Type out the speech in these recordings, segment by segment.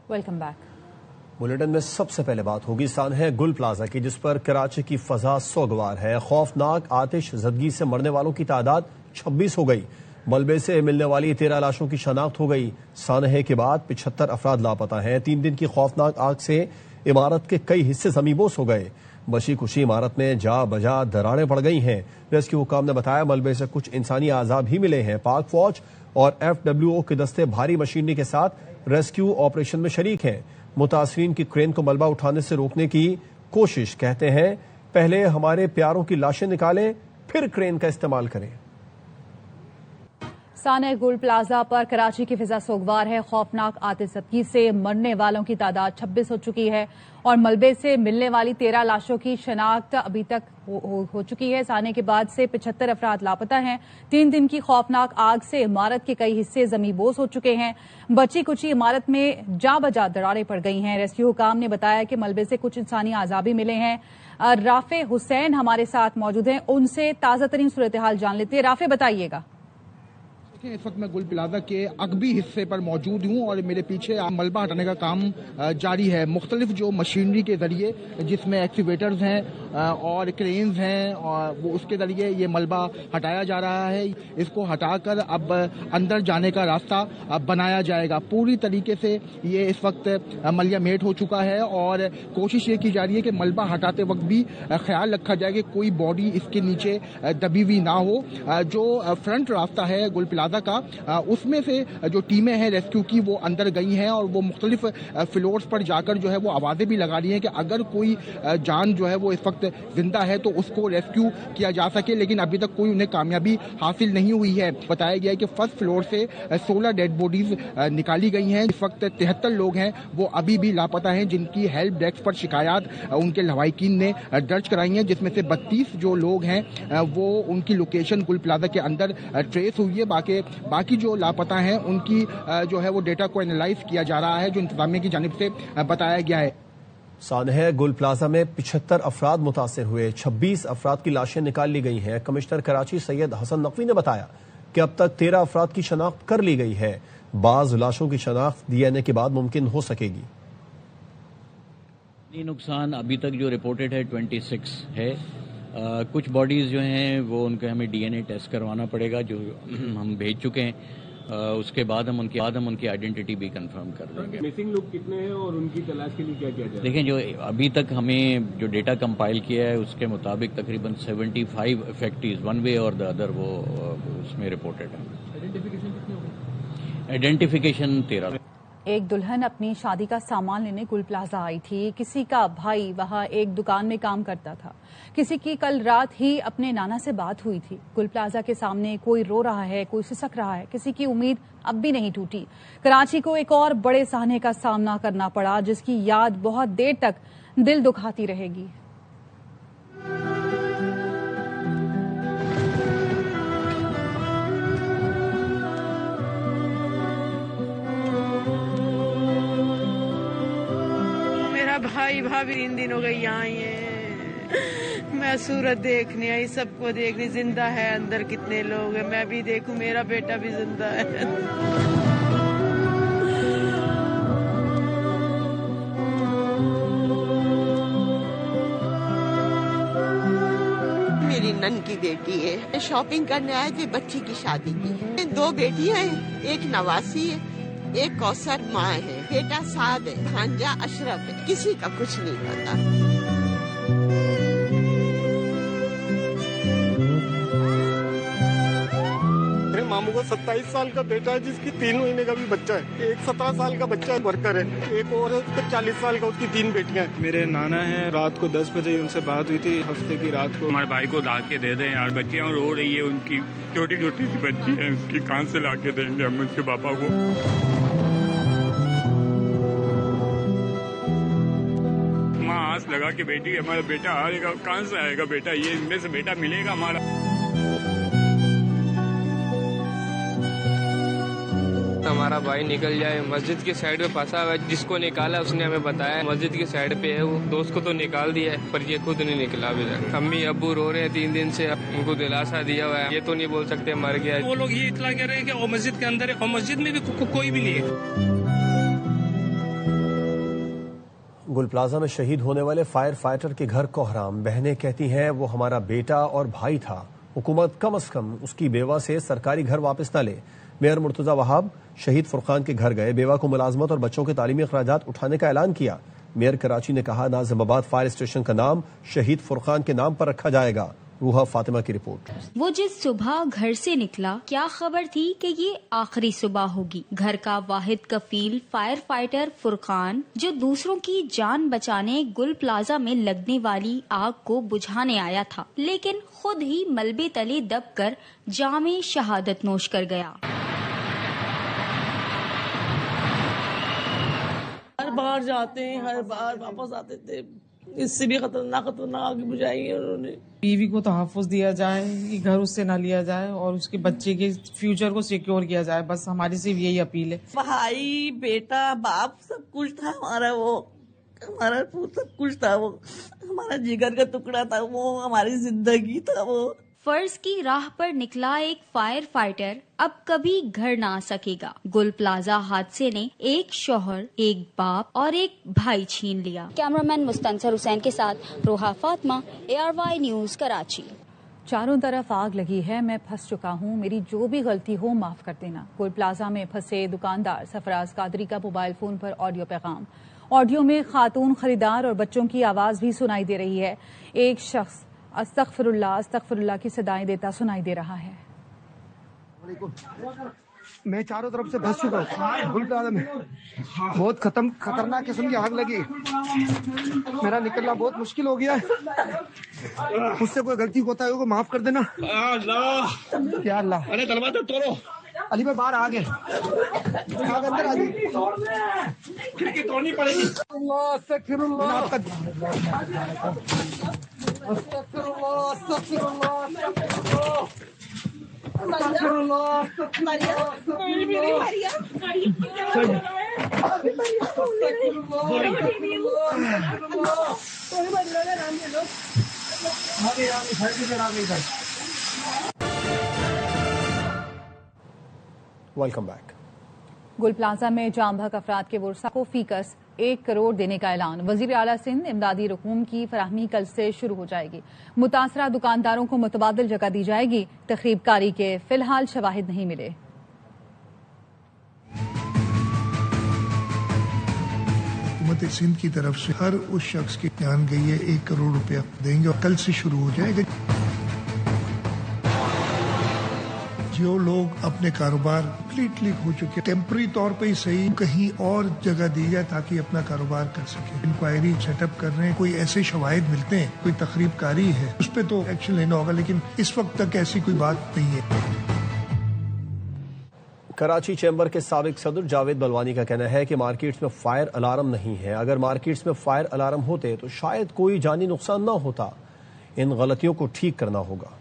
Welcome back. Bulletin میں سب سے پہلے بات ہوگی سانحہ گل پلازا کی، جس پر کراچی کی فضا سوگوار ہے۔ خوفناک آتش زدگی سے مرنے والوں کی تعداد 26 ہو گئی۔ ملبے سے ملنے والی 13 لاشوں کی شناخت ہو گئی۔ سانحے کے بعد 75 افراد لاپتہ ہیں۔ 3 دن کی خوفناک آگ سے عمارت کے کئی حصے زمینبوس ہو گئے۔ بچی کشی عمارت میں جا بجا دراڑیں پڑ گئی ہیں۔ ریسکیو حکام نے بتایا ملبے سے کچھ انسانی اعضاء بھی ملے ہیں۔ پاک فوج اور FWO کے دستے بھاری مشینری کے ساتھ ریسکیو آپریشن میں شریک ہیں۔ متاثرین کی کرین کو ملبہ اٹھانے سے روکنے کی کوشش، کہتے ہیں پہلے ہمارے پیاروں کی لاشیں نکالیں پھر کرین کا استعمال کریں۔ سانحہ گل پلازا پر کراچی کی فضا سوگوار ہے۔ خوفناک آتش زدگی سے مرنے والوں کی تعداد 26 ہو چکی ہے اور ملبے سے ملنے والی 13 لاشوں کی شناخت ابھی تک ہو چکی ہے۔ سانحے کے بعد سے 75 افراد لاپتہ ہیں۔ 3 دن کی خوفناک آگ سے عمارت کے کئی حصے زمینبوس ہو چکے ہیں۔ بچی کچی عمارت میں جا بجا دراڑیں پڑ گئی ہیں۔ ریسکیو حکام نے بتایا کہ ملبے سے کچھ انسانی اعضاء بھی ملے ہیں۔ رافع حسین ہمارے ساتھ موجود ہیں، ان سے تازہ ترین صورتحال جان لیتے ہیں۔ رافع بتائیے گا۔ اس وقت میں گل پلازا کے عقبی حصے پر موجود ہوں اور میرے پیچھے ملبہ ہٹانے کا کام جاری ہے۔ مختلف جو مشینری کے ذریعے، جس میں ایکسیویٹرز ہیں اور کرینز ہیں، اور وہ اس کے ذریعے یہ ملبہ ہٹایا جا رہا ہے۔ اس کو ہٹا کر اب اندر جانے کا راستہ بنایا جائے گا۔ پوری طریقے سے یہ اس وقت ملیہ میٹ ہو چکا ہے اور کوشش یہ کی جا رہی ہے کہ ملبہ ہٹاتے وقت بھی خیال رکھا جائے کہ کوئی باڈی اس کے نیچے دبی ہوئی نہ ہو۔ جو فرنٹ راستہ ہے گل پلازا کا، اس میں سے جو ٹیمیں ہیں ریسکیو کی وہ اندر گئی ہیں اور وہ مختلف فلورز پر جا کر جو ہے وہ آوازیں بھی لگا رہی ہیں کہ اگر کوئی جان جو ہے وہ اس وقت زندہ ہے تو اس کو ریسکیو کیا جا سکے، لیکن ابھی تک کوئی انہیں کامیابی حاصل نہیں ہوئی ہے۔ بتایا گیا ہے کہ فرسٹ فلور سے 16 ڈیڈ باڈیز نکالی گئی ہیں۔ اس وقت 73 لوگ ہیں وہ ابھی بھی لاپتہ ہیں، جن کی ہیلپ ڈیسک پر شکایات ان کے لواحقین نے درج کرائی ہیں، جس میں سے 32 جو لوگ ہیں وہ ان کی لوکیشن گل پلازا کے اندر ٹریس ہوئی ہے۔ باقی جو لاپتہ ہیں ان کی جو ہے وہ ڈیٹا کو اینالائز کیا جا رہا ہے، جو انتظامیہ کی جانب سے بتایا گیا ہے۔ سانحہ گل پلازا میں 75 افراد متاثر ہوئے، 26 افراد کی لاشیں نکال لی گئی ہیں۔ کمشنر کراچی سید حسن نقوی نے بتایا کہ اب تک 13 افراد کی شناخت کر لی گئی ہے۔ بعض لاشوں کی شناخت DNA کے بعد ممکن ہو سکے گی۔ نقصان ابھی تک جو رپورٹڈ ہے 26 ہے۔ کچھ باڈیز جو ہیں وہ ان کا ہمیں DNA ٹیسٹ کروانا پڑے گا، جو ہم بھیج چکے ہیں۔ اس کے بعد ہم ان کی آئیڈینٹی بھی کنفرم کر دیں گے۔ مسنگ لوگ کتنے ہیں اور ان کی تلاش کے لیے کیا کیا جائے؟ دیکھیں، جو ابھی تک ہمیں جو ڈیٹا کمپائل کیا ہے اس کے مطابق تقریباً 75 افیکٹیز ون وے اور دا ادر وہ اس میں رپورٹڈ ہیں۔ آئیڈینٹیفیکیشن 13۔ ایک دلہن اپنی شادی کا سامان لینے گل پلازا آئی تھی۔ کسی کا بھائی وہاں ایک دکان میں کام کرتا تھا۔ کسی کی کل رات ہی اپنے نانا سے بات ہوئی تھی۔ گل پلازا کے سامنے کوئی رو رہا ہے، کوئی سسک رہا ہے، کسی کی امید اب بھی نہیں ٹوٹی۔ کراچی کو ایک اور بڑے سانحے کا سامنا کرنا پڑا، جس کی یاد بہت دیر تک دل دکھاتی رہے گی۔ بھائی بھابھی 3 دن ہو گئے یہاں آئی ہیں۔ میں صورت دیکھنے آئی، سب کو دیکھنے، زندہ ہے اندر کتنے لوگ ہیں، میں بھی دیکھوں، میرا بیٹا بھی زندہ ہے۔ میری نن کی بیٹی ہے، شاپنگ کرنے آئے تھے، بچی کی شادی کی۔ 2 بیٹیاں ہیں، ایک نواسی ہے، ایک کوثر ماں ہے، بیٹا سعد ہے، بھانجا اشرف ہے، کسی کا کچھ نہیں پتا۔ میرے ماموں کا 27 سال کا بیٹا ہے، جس کی 3 مہینے کا بھی بچہ ہے، ایک 17 سال کا بچہ ہے، ورکر ہے، ایک اور ہے 40 سال کا، اس کی 3 بیٹیاں ہیں۔ میرے نانا ہیں، رات کو 10 بجے ان سے بات ہوئی تھی، ہفتے کی رات کو۔ ہمارے بھائی کو لا کے دے دیں یار، بچیاں رو رہی ہے، ان کی چھوٹی چھوٹی سی بچی ہے، اس کی کہاں سے لا کے دیں گے ہم اس کے پاپا کو؟ ماں آس لگا کے بیٹی، ہمارا بیٹا آئے گا، کہاں سے آئے گا بیٹا؟ یہ ان میں سے بیٹا ملے گا ہمارا؟ ہمارا بھائی نکل جائے، مسجد کی سائڈ پہ پھنسا ہوا ہے، جس کو نکالا اس نے ہمیں بتایا مسجد کی سائڈ پہ ہے، وہ دوست کو تو نکال دیا ہے پر یہ خود نہیں نکلا ابھی تک۔ امی ابو رو رہے ہیں 3 دن سے، ان کو دلاسا دیا ہوا ہے، یہ تو نہیں بول سکتے مر گیا۔ وہ لوگ یہ اطلاع کر رہے ہیں کہ وہ مسجد کے اندر ہے اور مسجد میں بھی کوئی بھی نہیں ہے۔ گل پلازا میں شہید ہونے والے فائر فائٹر کے گھر کوہرام بہنیں کہتی ہیں وہ ہمارا بیٹا اور بھائی تھا، حکومت کم از کم اس کی بیوہ سے سرکاری گھر واپس نہ لے۔ میئر مرتضی وہاب شہید فرقان کے گھر گئے، بیوہ کو ملازمت اور بچوں کے تعلیمی اخراجات اٹھانے کا اعلان کیا۔ میئر کراچی نے کہا ناظم آباد فائر اسٹیشن کا نام شہید فرقان کے نام پر رکھا جائے گا۔ روحا فاطمہ کی رپورٹ۔ وہ جس صبح گھر سے نکلا کیا خبر تھی کہ یہ آخری صبح ہوگی۔ گھر کا واحد کفیل فائر فائٹر فرقان جو دوسروں کی جان بچانے گل پلازا میں لگنے والی آگ کو بجھانے آیا تھا، لیکن خود ہی ملبے تلے دب کر جام شہادت نوش کر گیا۔ ہر بار جاتے ہیں، ہر بار واپس آتے تھے، اس سے بھی خطرناک آگ بجھائی ہے انہوں نے۔ بیوی کو تحفظ دیا جائے، یہ گھر اس سے نہ لیا جائے اور اس کے بچے کے فیوچر کو سیکیور کیا جائے، بس ہماری صرف یہی اپیل ہے۔ بھائی بیٹا باپ سب کچھ تھا ہمارا، وہ ہمارا سب کچھ تھا، وہ ہمارا جگر کا ٹکڑا تھا، وہ ہماری زندگی تھا۔ وہ فرض کی راہ پر نکلا ایک فائر فائٹر اب کبھی گھر نہ آ سکے گا۔ گل پلازا حادثے نے ایک شوہر، ایک باپ اور ایک بھائی چھین لیا۔ کیمرامین مستنصر حسین کے ساتھ روحا فاطمہ، ARY نیوز کراچی۔ چاروں طرف آگ لگی ہے، میں پھنس چکا ہوں، میری جو بھی غلطی ہو معاف کر دینا۔ گل پلازا میں پھنسے دکاندار سرفراز قادری کا موبائل فون پر آڈیو پیغام۔ آڈیو میں خاتون خریدار اور بچوں کی آواز بھی سنائی دے رہی ہے۔ ایک شخص استغفر اللہ کی صدائیں دیتا سنائی دے رہا ہے۔ میں چاروں طرف سے پھنس چکا ہوں، گل پلازا میں بہت خطرناک قسم کی آگ لگی، میرا نکلنا بہت مشکل ہو گیا ہے، مجھ سے کوئی غلطی ہوتا ہے معاف کر دینا یا اللہ۔ ارے دروازہ توڑو، علی بھائی باہر آ گئے، آگ اندر آ گئی، کھڑکی توڑنی پڑے گی۔ اللہ استغفر اللہ استغفر اللہ استغفر اللہ استغفر ویلکم بیک۔ گل پلازا میں جام بحق افراد کے ورثاء کو فیکس 1 کروڑ دینے کا اعلان۔ وزیر اعلیٰ سندھ امدادی رقوم کی فراہمی کل سے شروع ہو جائے گی۔ متاثرہ دکانداروں کو متبادل جگہ دی جائے گی۔ تخریب کاری کے فی الحال شواہد نہیں ملے۔ حکومت سندھ کی طرف سے ہر اس شخص کی جان گئی ہے 1 کروڑ روپیہ دیں گے اور کل سے شروع ہو جائے گا۔ جو لوگ اپنے کاروبار کمپلیٹلی ہو چکے، ٹیمپرری طور پہ ہی صحیح کہیں اور جگہ دی جائے تاکہ اپنا کاروبار کر سکے۔ انکوائری سیٹ اپ کر رہے ہیں، کوئی ایسے شواہد ملتے ہیں، کوئی تخریب کاری ہے، اس پہ تو ایکشن لینا ہوگا، لیکن اس وقت تک ایسی کوئی بات نہیں ہے۔ کراچی چیمبر کے سابق صدر جاوید بلوانی کا کہنا ہے کہ مارکیٹس میں فائر الارم نہیں ہے۔ اگر مارکیٹس میں فائر الارم ہوتے تو شاید کوئی جانی نقصان نہ ہوتا۔ ان غلطیوں کو ٹھیک کرنا ہوگا۔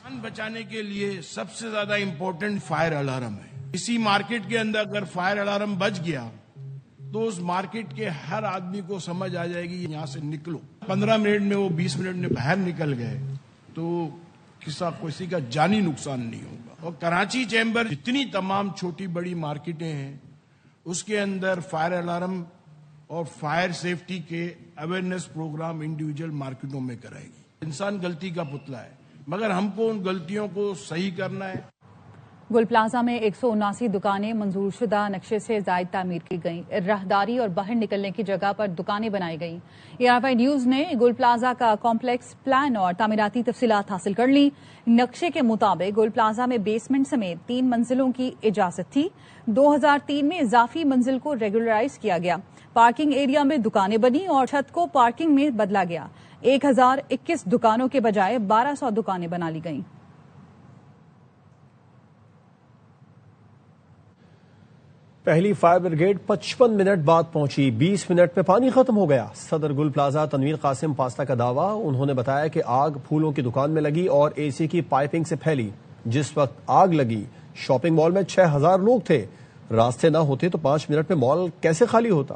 جان بچانے کے لیے سب سے زیادہ امپورٹنٹ فائر الارم ہے۔ اسی مارکیٹ کے اندر اگر فائر الارم بج گیا تو اس مارکیٹ کے ہر آدمی کو سمجھ آ جائے گی یہاں سے نکلو۔ 15 منٹ میں وہ 20 منٹ میں باہر نکل گئے تو کسی کا جانی نقصان نہیں ہوگا۔ اور کراچی چیمبر جتنی تمام چھوٹی بڑی مارکیٹیں ہیں اس کے اندر فائر الارم اور فائر سیفٹی کے اویئرنیس پروگرام انڈیویجل مارکیٹوں میں کرائے گی۔ انسان غلطی کا پتلا ہے، مگر ہم کو ان غلطیوں کو صحیح کرنا ہے۔ گل پلازا میں 179 دکانیں منظور شدہ نقشے سے زائد تعمیر کی گئیں۔ راہداری اور باہر نکلنے کی جگہ پر دکانیں بنائی گئیں۔ ARY نیوز نے گل پلازا کا کمپلیکس پلان اور تعمیراتی تفصیلات حاصل کر لی۔ نقشے کے مطابق گل پلازا میں بیسمنٹ سمیت 3 منزلوں کی اجازت تھی۔ 2003 میں اضافی منزل کو ریگولرائز کیا گیا۔ پارکنگ ایریا میں دکانیں بنی اور چھت کو پارکنگ میں بدلا گیا۔ 1021 دکانوں کے بجائے 1200 دکانیں بنا لی گئیں۔ پہلی فائر بریگیڈ 55 منٹ بعد پہنچی، 20 منٹ میں پانی ختم ہو گیا۔ صدر گل پلازا تنویر قاسم پاستا کا دعویٰ، انہوں نے بتایا کہ آگ پھولوں کی دکان میں لگی اور AC کی پائپنگ سے پھیلی۔ جس وقت آگ لگی شاپنگ مال میں 6000 لوگ تھے۔ راستے نہ ہوتے تو 5 منٹ میں مال کیسے خالی ہوتا؟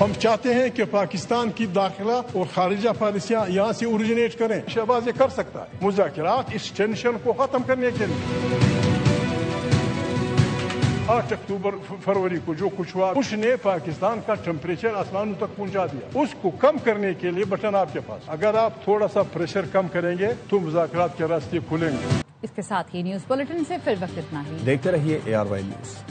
ہم چاہتے ہیں کہ پاکستان کی داخلہ اور خارجہ پالیسیاں یہاں سے اوریجنیٹ کریں. شہباز یہ کر سکتا ہے مذاکرات اس ٹینشن کو ختم کرنے کے لیے. 8 اکتوبر فروری کو جو کچھ ہوا اس نے پاکستان کا ٹیمپریچر آسمانوں تک پہنچا دیا. اس کو کم کرنے کے لیے بٹن آپ کے پاس. اگر آپ تھوڑا سا پریشر کم کریں گے تو مذاکرات کے راستے کھلیں گے. اس کے ساتھ ہی نیوز بلیٹن سے پھر وقت اتنا ہی. دیکھتے رہیے ARY نیوز.